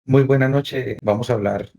Muy buena noche. Vamos a hablar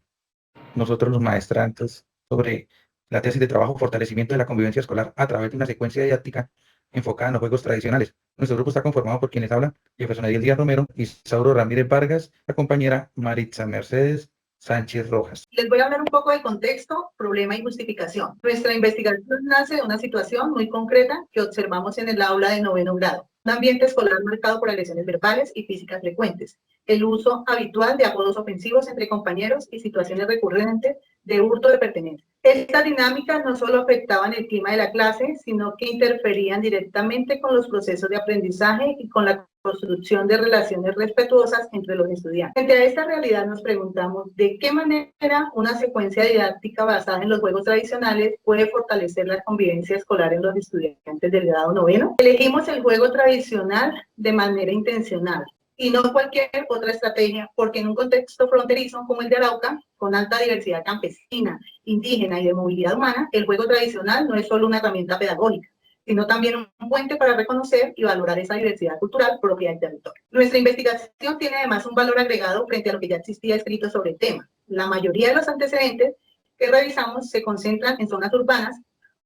nosotros los maestrantes sobre la tesis de trabajo Fortalecimiento de la convivencia escolar a través de una secuencia didáctica enfocada en los juegos tradicionales. Nuestro grupo está conformado por quienes hablan: Jefferson Ediel Díaz Romero, Isauro Ramírez Vargas, la compañera Maritza Mercedes Sánchez Rojas. Les voy a hablar un poco del contexto, problema y justificación. Nuestra investigación nace de una situación muy concreta que observamos en el aula de noveno grado. Un ambiente escolar marcado por agresiones verbales y físicas frecuentes, el uso habitual de apodos ofensivos entre compañeros y situaciones recurrentes de hurto de pertenencias. Estas dinámicas no solo afectaban el clima de la clase, sino que interferían directamente con los procesos de aprendizaje y con la construcción de relaciones respetuosas entre los estudiantes. Frente a esta realidad nos preguntamos de qué manera una secuencia didáctica basada en los juegos tradicionales puede fortalecer la convivencia escolar en los estudiantes del grado noveno. Elegimos el juego tradicional de manera intencional y no cualquier otra estrategia, porque en un contexto fronterizo como el de Arauca, con alta diversidad campesina, indígena y de movilidad humana, el juego tradicional no es solo una herramienta pedagógica, sino también un puente para reconocer y valorar esa diversidad cultural propia del territorio. Nuestra investigación tiene además un valor agregado frente a lo que ya existía escrito sobre el tema. La mayoría de los antecedentes que revisamos se concentran en zonas urbanas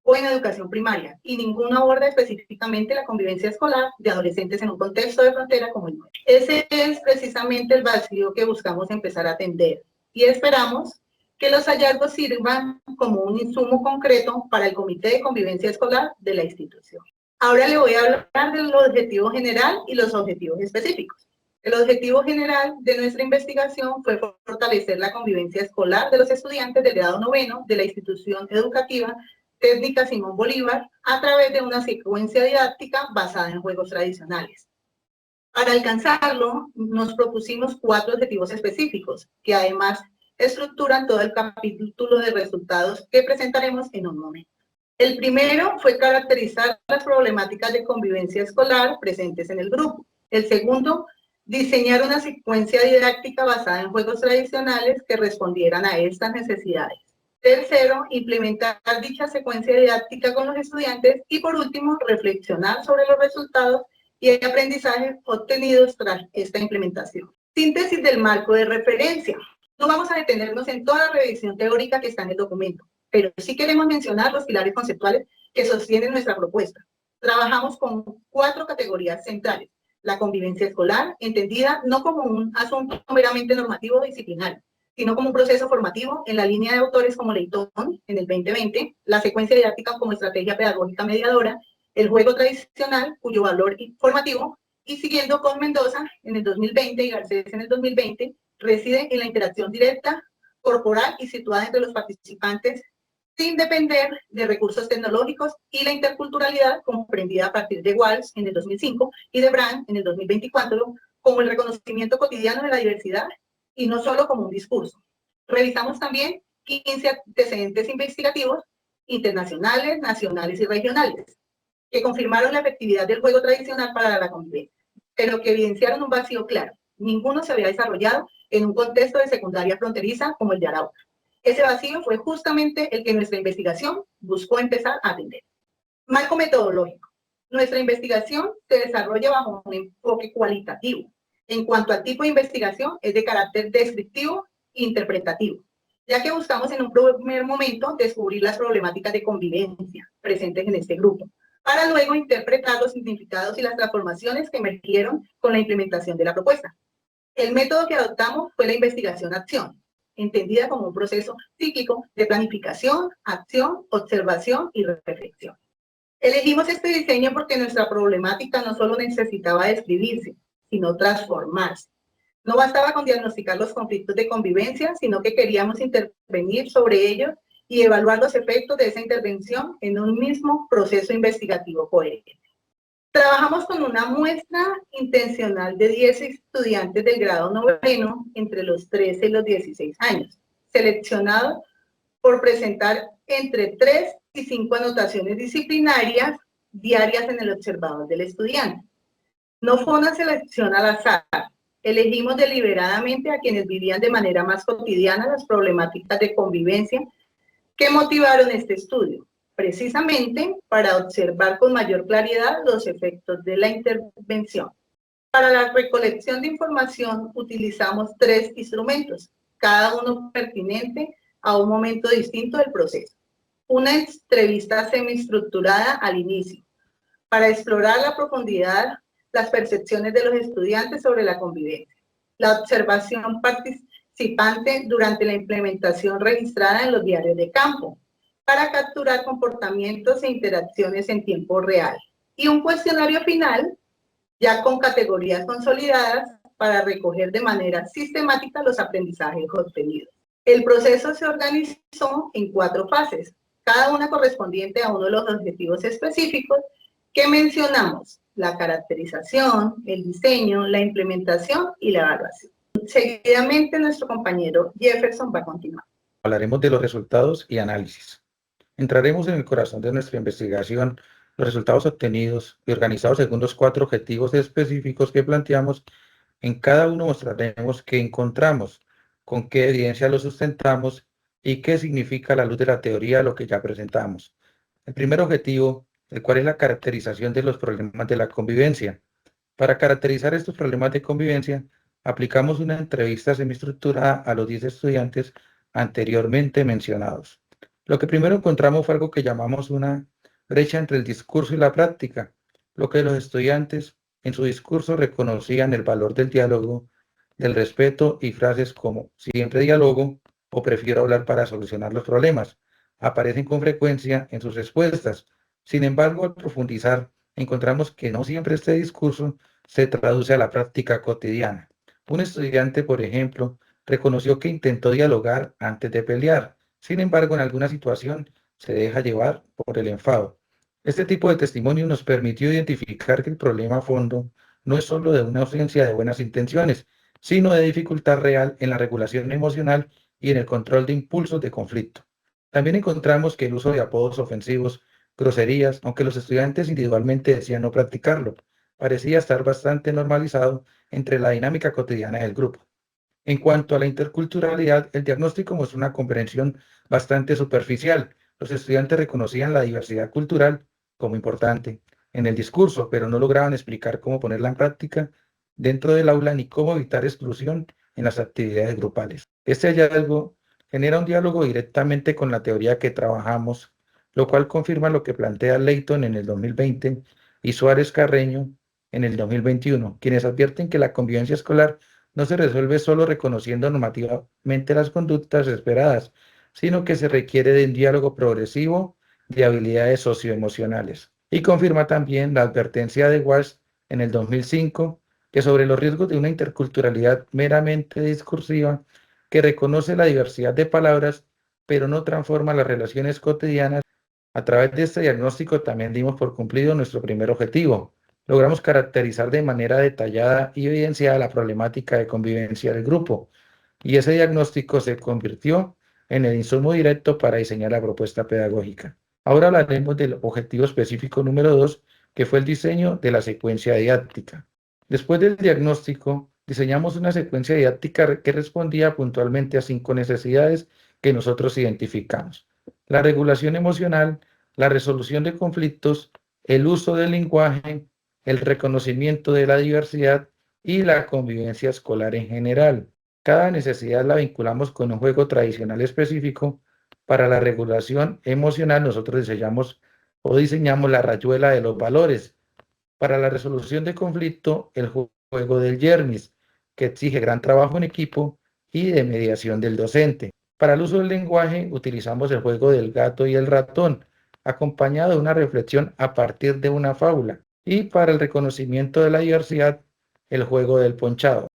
o en educación primaria, y ninguno aborda específicamente la convivencia escolar de adolescentes en un contexto de frontera como el nuestro. Ese es precisamente el vacío que buscamos empezar a atender, y esperamos que los hallazgos sirvan como un insumo concreto para el Comité de Convivencia Escolar de la institución. Ahora le voy a hablar del objetivo general y los objetivos específicos. El objetivo general de nuestra investigación fue fortalecer la convivencia escolar de los estudiantes del grado noveno de la institución educativa Técnica Simón Bolívar a través de una secuencia didáctica basada en juegos tradicionales. Para alcanzarlo, nos propusimos 4 objetivos específicos, que además estructuran todo el capítulo de resultados que presentaremos en un momento. El primero fue caracterizar las problemáticas de convivencia escolar presentes en el grupo. El segundo, diseñar una secuencia didáctica basada en juegos tradicionales que respondieran a estas necesidades. Tercero, implementar dicha secuencia didáctica con los estudiantes. Y por último, reflexionar sobre los resultados y aprendizajes obtenidos tras esta implementación. Síntesis del marco de referencia. No vamos a detenernos en toda la revisión teórica que está en el documento, pero sí queremos mencionar los pilares conceptuales que sostienen nuestra propuesta. Trabajamos con 4 categorías centrales. La convivencia escolar, entendida no como un asunto meramente normativo o disciplinario, sino como un proceso formativo en la línea de autores como Leitón en el 2020, la secuencia didáctica como estrategia pedagógica mediadora, el juego tradicional, cuyo valor formativo, y siguiendo con Mendoza en el 2020 y Garcés en el 2020, reside en la interacción directa, corporal y situada entre los participantes sin depender de recursos tecnológicos, y la interculturalidad comprendida a partir de Walsh en el 2005 y de Brand en el 2024 como el reconocimiento cotidiano de la diversidad y no solo como un discurso. Revisamos también 15 antecedentes investigativos internacionales, nacionales y regionales que confirmaron la efectividad del juego tradicional para la convivencia, pero que evidenciaron un vacío claro. Ninguno se había desarrollado en un contexto de secundaria fronteriza como el de Arauca. Ese vacío fue justamente el que nuestra investigación buscó empezar a atender. Marco metodológico. Nuestra investigación se desarrolla bajo un enfoque cualitativo. En cuanto al tipo de investigación, es de carácter descriptivo e interpretativo, ya que buscamos en un primer momento descubrir las problemáticas de convivencia presentes en este grupo, para luego interpretar los significados y las transformaciones que emergieron con la implementación de la propuesta. El método que adoptamos fue la investigación-acción, entendida como un proceso cíclico de planificación, acción, observación y reflexión. Elegimos este diseño porque nuestra problemática no solo necesitaba describirse, sino transformarse. No bastaba con diagnosticar los conflictos de convivencia, sino que queríamos intervenir sobre ellos y evaluar los efectos de esa intervención en un mismo proceso investigativo coherente. Trabajamos con una muestra intencional de 10 estudiantes del grado noveno entre los 13 y los 16 años, seleccionados por presentar entre 3 y 5 anotaciones disciplinarias diarias en el observador del estudiante. No fue una selección al azar. Elegimos deliberadamente a quienes vivían de manera más cotidiana las problemáticas de convivencia que motivaron este estudio, precisamente para observar con mayor claridad los efectos de la intervención. Para la recolección de información utilizamos 3 instrumentos, cada uno pertinente a un momento distinto del proceso. Una entrevista semiestructurada al inicio, para explorar la profundidad, las percepciones de los estudiantes sobre la convivencia. La observación participante durante la implementación registrada en los diarios de campo, para capturar comportamientos e interacciones en tiempo real. Y un cuestionario final, ya con categorías consolidadas, para recoger de manera sistemática los aprendizajes obtenidos. El proceso se organizó en 4 fases, cada una correspondiente a uno de los objetivos específicos que mencionamos: la caracterización, el diseño, la implementación y la evaluación. Seguidamente, nuestro compañero Jefferson va a continuar. Hablaremos de los resultados y análisis. Entraremos en el corazón de nuestra investigación, los resultados obtenidos y organizados según los 4 objetivos específicos que planteamos. En cada uno mostraremos qué encontramos, con qué evidencia lo sustentamos y qué significa a la luz de la teoría lo que ya presentamos. El primer objetivo, el cual es la caracterización de los problemas de la convivencia. Para caracterizar estos problemas de convivencia, aplicamos una entrevista semiestructurada a los 10 estudiantes anteriormente mencionados. Lo que primero encontramos fue algo que llamamos una brecha entre el discurso y la práctica, lo que los estudiantes en su discurso reconocían el valor del diálogo, del respeto y frases como siempre diálogo o prefiero hablar para solucionar los problemas aparecen con frecuencia en sus respuestas. Sin embargo, al profundizar, encontramos que no siempre este discurso se traduce a la práctica cotidiana. Un estudiante, por ejemplo, reconoció que intentó dialogar antes de pelear. Sin embargo, en alguna situación se deja llevar por el enfado. Este tipo de testimonio nos permitió identificar que el problema a fondo no es solo de una ausencia de buenas intenciones, sino de dificultad real en la regulación emocional y en el control de impulsos de conflicto. También encontramos que el uso de apodos ofensivos, groserías, aunque los estudiantes individualmente decían no practicarlo, parecía estar bastante normalizado entre la dinámica cotidiana del grupo. En cuanto a la interculturalidad, el diagnóstico mostró una comprensión bastante superficial. Los estudiantes reconocían la diversidad cultural como importante en el discurso, pero no lograban explicar cómo ponerla en práctica dentro del aula ni cómo evitar exclusión en las actividades grupales. Este hallazgo genera un diálogo directamente con la teoría que trabajamos, lo cual confirma lo que plantea Leighton en el 2020 y Suárez Carreño en el 2021, quienes advierten que la convivencia escolar no se resuelve solo reconociendo normativamente las conductas esperadas, sino que se requiere de un diálogo progresivo de habilidades socioemocionales. Y confirma también la advertencia de Walsh en el 2005, que sobre los riesgos de una interculturalidad meramente discursiva, que reconoce la diversidad de palabras, pero no transforma las relaciones cotidianas. A través de este diagnóstico también dimos por cumplido nuestro primer objetivo. Logramos caracterizar de manera detallada y evidenciada la problemática de convivencia del grupo, y ese diagnóstico se convirtió en el insumo directo para diseñar la propuesta pedagógica. Ahora hablaremos del objetivo específico número 2, que fue el diseño de la secuencia didáctica. Después del diagnóstico, diseñamos una secuencia didáctica que respondía puntualmente a 5 necesidades que nosotros identificamos: la regulación emocional, la resolución de conflictos, el uso del lenguaje, el reconocimiento de la diversidad y la convivencia escolar en general. Cada necesidad la vinculamos con un juego tradicional específico. Para la regulación emocional, nosotros diseñamos la rayuela de los valores. Para la resolución de conflicto, el juego del Yermis, que exige gran trabajo en equipo y de mediación del docente. Para el uso del lenguaje, utilizamos el juego del gato y el ratón, acompañado de una reflexión a partir de una fábula. Y para el reconocimiento de la diversidad, el juego del ponchado.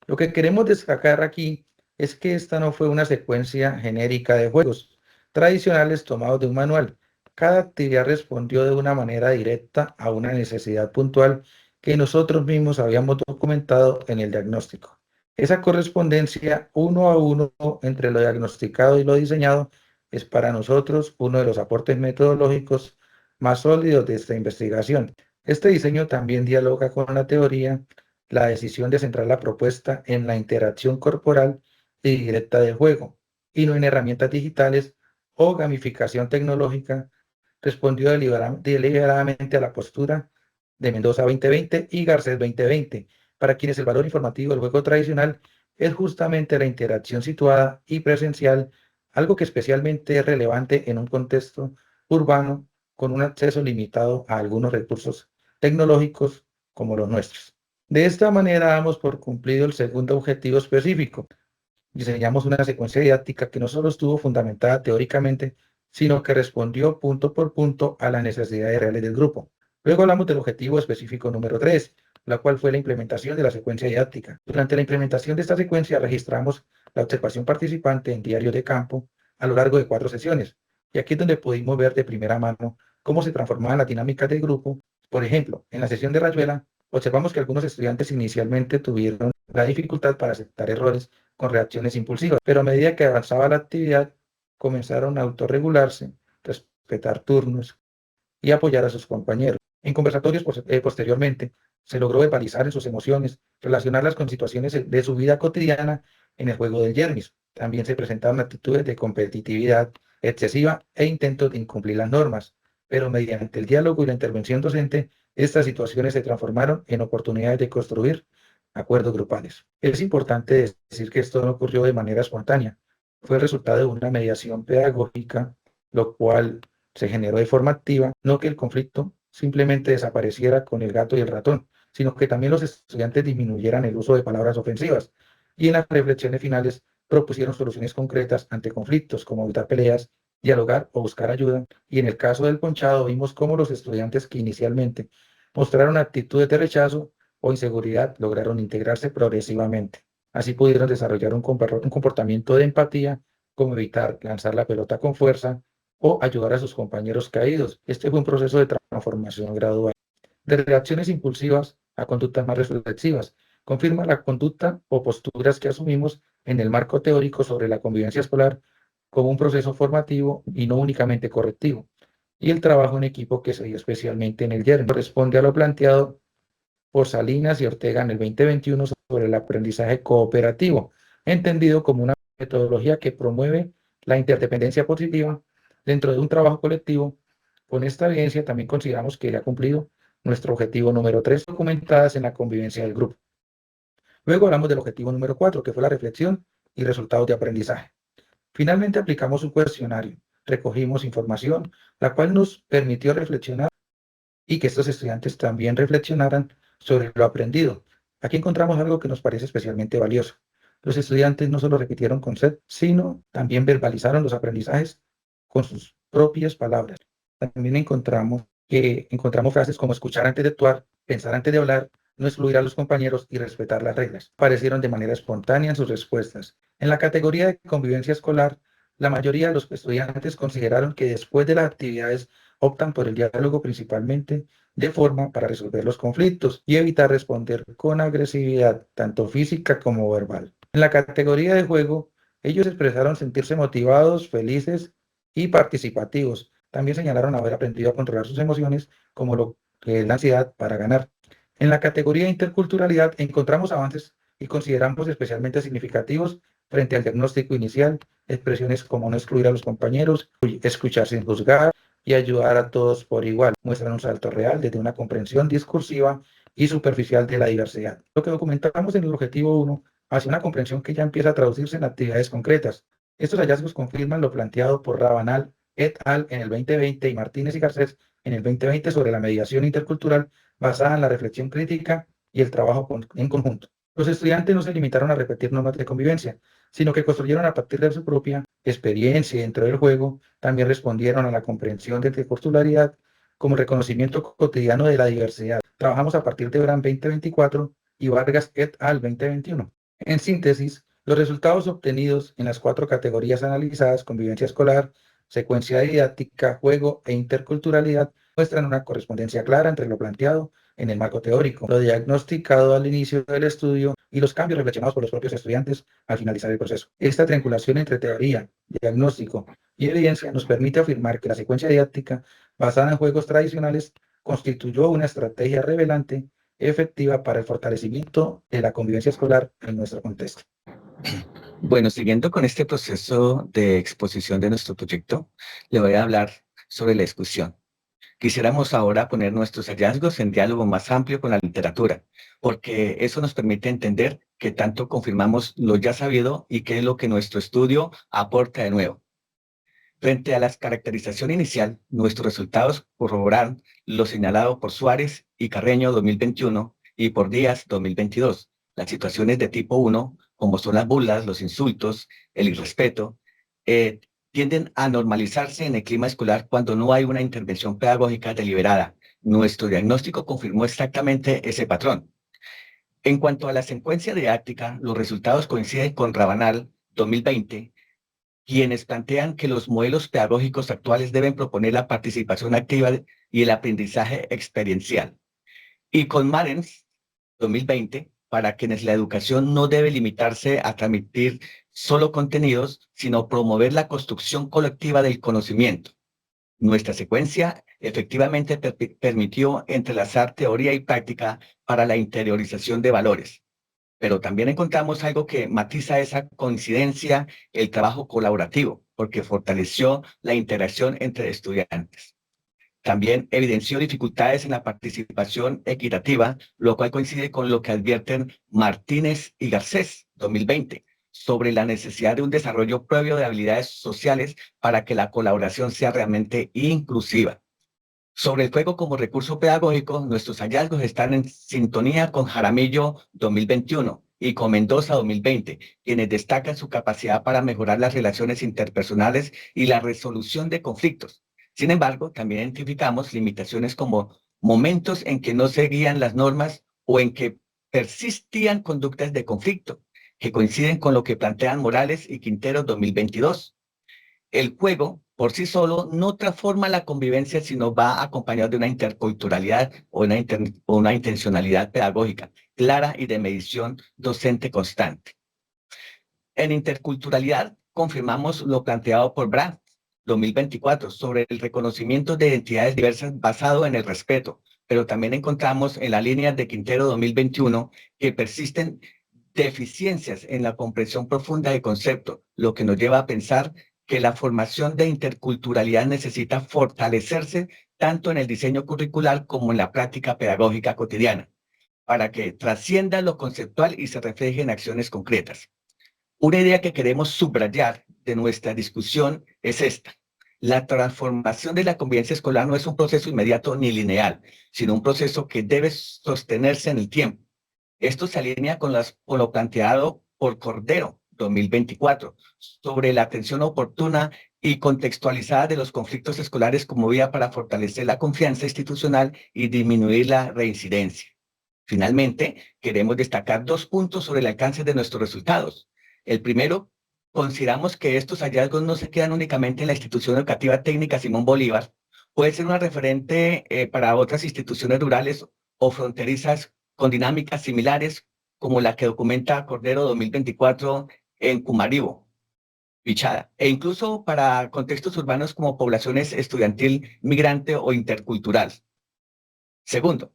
Lo que queremos destacar aquí es que esta no fue una secuencia genérica de juegos tradicionales tomados de un manual. Cada actividad respondió de una manera directa a una necesidad puntual que nosotros mismos habíamos documentado en el diagnóstico. Esa correspondencia uno a uno entre lo diagnosticado y lo diseñado es para nosotros uno de los aportes metodológicos más sólidos de esta investigación. Este diseño también dialoga con la teoría, la decisión de centrar la propuesta en la interacción corporal y directa del juego, y no en herramientas digitales o gamificación tecnológica, respondió deliberadamente a la postura de Mendoza 2020 y Garcés 2020, para quienes el valor informativo del juego tradicional es justamente la interacción situada y presencial, algo que especialmente es relevante en un contexto urbano con un acceso limitado a algunos recursos tecnológicos como los nuestros. De esta manera damos por cumplido el segundo objetivo específico. Diseñamos una secuencia didáctica que no solo estuvo fundamentada teóricamente, sino que respondió punto por punto a las necesidades reales del grupo. Luego hablamos del objetivo específico número 3, la cual fue la implementación de la secuencia didáctica. Durante la implementación de esta secuencia registramos la observación participante en diario de campo a lo largo de 4 sesiones. Y aquí es donde pudimos ver de primera mano cómo se transformaban las dinámicas del grupo. Por ejemplo, en la sesión de Rayuela, observamos que algunos estudiantes inicialmente tuvieron la dificultad para aceptar errores con reacciones impulsivas, pero a medida que avanzaba la actividad, comenzaron a autorregularse, respetar turnos y apoyar a sus compañeros. En conversatorios posteriormente, se logró verbalizar en sus emociones, relacionarlas con situaciones de su vida cotidiana en el juego del Yermis. También se presentaron actitudes de competitividad excesiva e intentos de incumplir las normas, pero mediante el diálogo y la intervención docente, estas situaciones se transformaron en oportunidades de construir acuerdos grupales. Es importante decir que esto no ocurrió de manera espontánea, fue el resultado de una mediación pedagógica, lo cual se generó de forma activa, no que el conflicto simplemente desapareciera con el gato y el ratón, sino que también los estudiantes disminuyeran el uso de palabras ofensivas y en las reflexiones finales propusieron soluciones concretas ante conflictos, como evitar peleas, dialogar o buscar ayuda. Y en el caso del ponchado vimos cómo los estudiantes que inicialmente mostraron actitudes de rechazo o inseguridad lograron integrarse progresivamente. Así pudieron desarrollar un comportamiento de empatía, como evitar lanzar la pelota con fuerza o ayudar a sus compañeros caídos. Este fue un proceso de transformación gradual. De reacciones impulsivas a conductas más reflexivas. Confirma la conducta o posturas que asumimos en el marco teórico sobre la convivencia escolar como un proceso formativo y no únicamente correctivo. Y el trabajo en equipo que se dio especialmente en el YERN responde a lo planteado por Salinas y Ortega en el 2021 sobre el aprendizaje cooperativo, entendido como una metodología que promueve la interdependencia positiva dentro de un trabajo colectivo. Con esta evidencia también consideramos que ha cumplido nuestro objetivo número 3, documentadas en la convivencia del grupo. Luego hablamos del objetivo número 4, que fue la reflexión y resultados de aprendizaje. Finalmente aplicamos un cuestionario, recogimos información, la cual nos permitió reflexionar y que estos estudiantes también reflexionaran sobre lo aprendido. Aquí encontramos algo que nos parece especialmente valioso. Los estudiantes no solo repitieron conceptos, sino también verbalizaron los aprendizajes con sus propias palabras. También encontramos frases como escuchar antes de actuar, pensar antes de hablar, no excluir a los compañeros y respetar las reglas. Aparecieron de manera espontánea en sus respuestas. En la categoría de convivencia escolar, la mayoría de los estudiantes consideraron que después de las actividades optan por el diálogo principalmente de forma para resolver los conflictos y evitar responder con agresividad, tanto física como verbal. En la categoría de juego, ellos expresaron sentirse motivados, felices y participativos. También señalaron haber aprendido a controlar sus emociones, como lo que es la ansiedad para ganar. En la categoría de interculturalidad encontramos avances y consideramos especialmente significativos frente al diagnóstico inicial, expresiones como no excluir a los compañeros, escuchar sin juzgar, y ayudar a todos por igual. Muestran un salto real desde una comprensión discursiva y superficial de la diversidad. Lo que documentamos en el objetivo 1 hacia una comprensión que ya empieza a traducirse en actividades concretas. Estos hallazgos confirman lo planteado por Rabanal et al. En el 2020 y Martínez y Garcés en el 2020 sobre la mediación intercultural basada en la reflexión crítica y el trabajo en conjunto. Los estudiantes no se limitaron a repetir normas de convivencia, sino que construyeron a partir de su propia experiencia dentro del juego, también respondieron a la comprensión de interculturalidad como reconocimiento cotidiano de la diversidad. Trabajamos a partir de Brand 2024 y Vargas et al. 2021. En síntesis, los resultados obtenidos en las 4 categorías analizadas, convivencia escolar, secuencia didáctica, juego e interculturalidad, muestran una correspondencia clara entre lo planteado en el marco teórico, lo diagnosticado al inicio del estudio y los cambios reflexionados por los propios estudiantes al finalizar el proceso. Esta triangulación entre teoría, diagnóstico y evidencia nos permite afirmar que la secuencia didáctica basada en juegos tradicionales constituyó una estrategia relevante efectiva para el fortalecimiento de la convivencia escolar en nuestro contexto. Bueno, siguiendo con este proceso de exposición de nuestro proyecto, le voy a hablar sobre la discusión. Quisiéramos ahora poner nuestros hallazgos en diálogo más amplio con la literatura, porque eso nos permite entender que tanto confirmamos lo ya sabido y qué es lo que nuestro estudio aporta de nuevo. Frente a la caracterización inicial, nuestros resultados corroboran lo señalado por Suárez y Carreño 2021 y por Díaz 2022. Las situaciones de tipo 1, como son las burlas, los insultos, el irrespeto, eh, tienden a normalizarse en el clima escolar cuando no hay una intervención pedagógica deliberada. Nuestro diagnóstico confirmó exactamente ese patrón. En cuanto a la secuencia didáctica, los resultados coinciden con Rabanal 2020, quienes plantean que los modelos pedagógicos actuales deben proponer la participación activa y el aprendizaje experiencial. Y con Marens, 2020, para quienes la educación no debe limitarse a transmitir solo contenidos, sino promover la construcción colectiva del conocimiento. Nuestra secuencia efectivamente permitió entrelazar teoría y práctica para la interiorización de valores. Pero también encontramos algo que matiza esa coincidencia, el trabajo colaborativo, porque fortaleció la interacción entre estudiantes. También evidenció dificultades en la participación equitativa, lo cual coincide con lo que advierten Martínez y Garcés, 2020, sobre la necesidad de un desarrollo previo de habilidades sociales para que la colaboración sea realmente inclusiva. Sobre el juego como recurso pedagógico, nuestros hallazgos están en sintonía con Jaramillo 2021 y con Mendoza 2020, quienes destacan su capacidad para mejorar las relaciones interpersonales y la resolución de conflictos. Sin embargo, también identificamos limitaciones como momentos en que no seguían las normas o en que persistían conductas de conflicto, que coinciden con lo que plantean Morales y Quintero 2022. El juego por sí solo no transforma la convivencia, sino va acompañado de una interculturalidad o una intencionalidad pedagógica clara y de medición docente constante. En interculturalidad confirmamos lo planteado por Brandt 2024 sobre el reconocimiento de identidades diversas basado en el respeto, pero también encontramos en la línea de Quintero 2021 que persisten deficiencias en la comprensión profunda de concepto, lo que nos lleva a pensar que la formación de interculturalidad necesita fortalecerse tanto en el diseño curricular como en la práctica pedagógica cotidiana, para que trascienda lo conceptual y se refleje en acciones concretas. Una idea que queremos subrayar de nuestra discusión es esta. La transformación de la convivencia escolar no es un proceso inmediato ni lineal, sino un proceso que debe sostenerse en el tiempo. Esto se alinea con lo planteado por Cordero 2024 sobre la atención oportuna y contextualizada de los conflictos escolares como vía para fortalecer la confianza institucional y disminuir la reincidencia. Finalmente, queremos destacar 2 puntos sobre el alcance de nuestros resultados. El primero, consideramos que estos hallazgos no se quedan únicamente en la institución educativa técnica Simón Bolívar, puede ser una referente para otras instituciones rurales o fronterizas con dinámicas similares como la que documenta Cordero 2024 en Cumaribo, Vichada, e incluso para contextos urbanos como poblaciones estudiantil, migrante o intercultural. Segundo,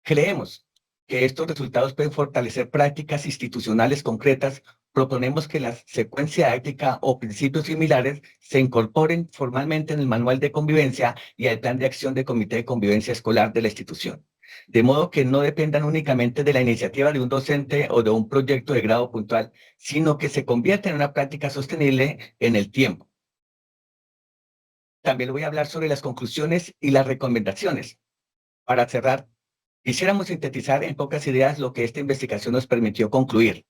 creemos que estos resultados pueden fortalecer prácticas institucionales concretas. Proponemos que la secuencia ética o principios similares se incorporen formalmente en el manual de convivencia y al plan de acción del Comité de Convivencia Escolar de la institución, de modo que no dependan únicamente de la iniciativa de un docente o de un proyecto de grado puntual, sino que se convierta en una práctica sostenible en el tiempo. También voy a hablar sobre las conclusiones y las recomendaciones. Para cerrar, quisiéramos sintetizar en pocas ideas lo que esta investigación nos permitió concluir.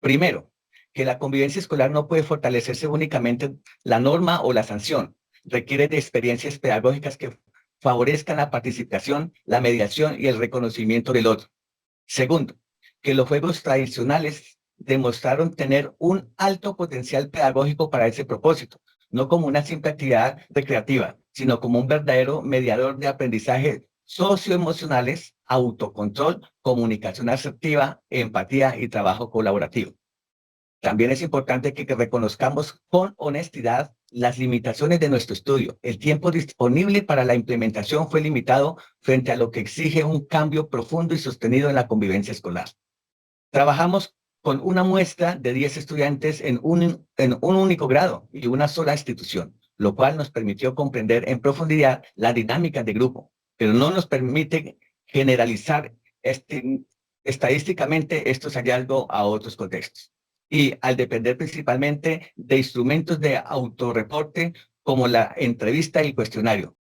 Primero, que la convivencia escolar no puede fortalecerse únicamente la norma o la sanción. Requiere de experiencias pedagógicas que favorezcan la participación, la mediación y el reconocimiento del otro. Segundo, que los juegos tradicionales demostraron tener un alto potencial pedagógico para ese propósito, no como una simple actividad recreativa, sino como un verdadero mediador de aprendizaje socioemocionales, autocontrol, comunicación asertiva, empatía y trabajo colaborativo. También es importante que reconozcamos con honestidad las limitaciones de nuestro estudio. El tiempo disponible para la implementación fue limitado frente a lo que exige un cambio profundo y sostenido en la convivencia escolar. Trabajamos con una muestra de 10 estudiantes en un único grado y una sola institución, lo cual nos permitió comprender en profundidad las dinámicas de grupo, pero no nos permite generalizar estadísticamente estos hallazgos a otros contextos. Y al depender principalmente de instrumentos de autorreporte como la entrevista y el cuestionario.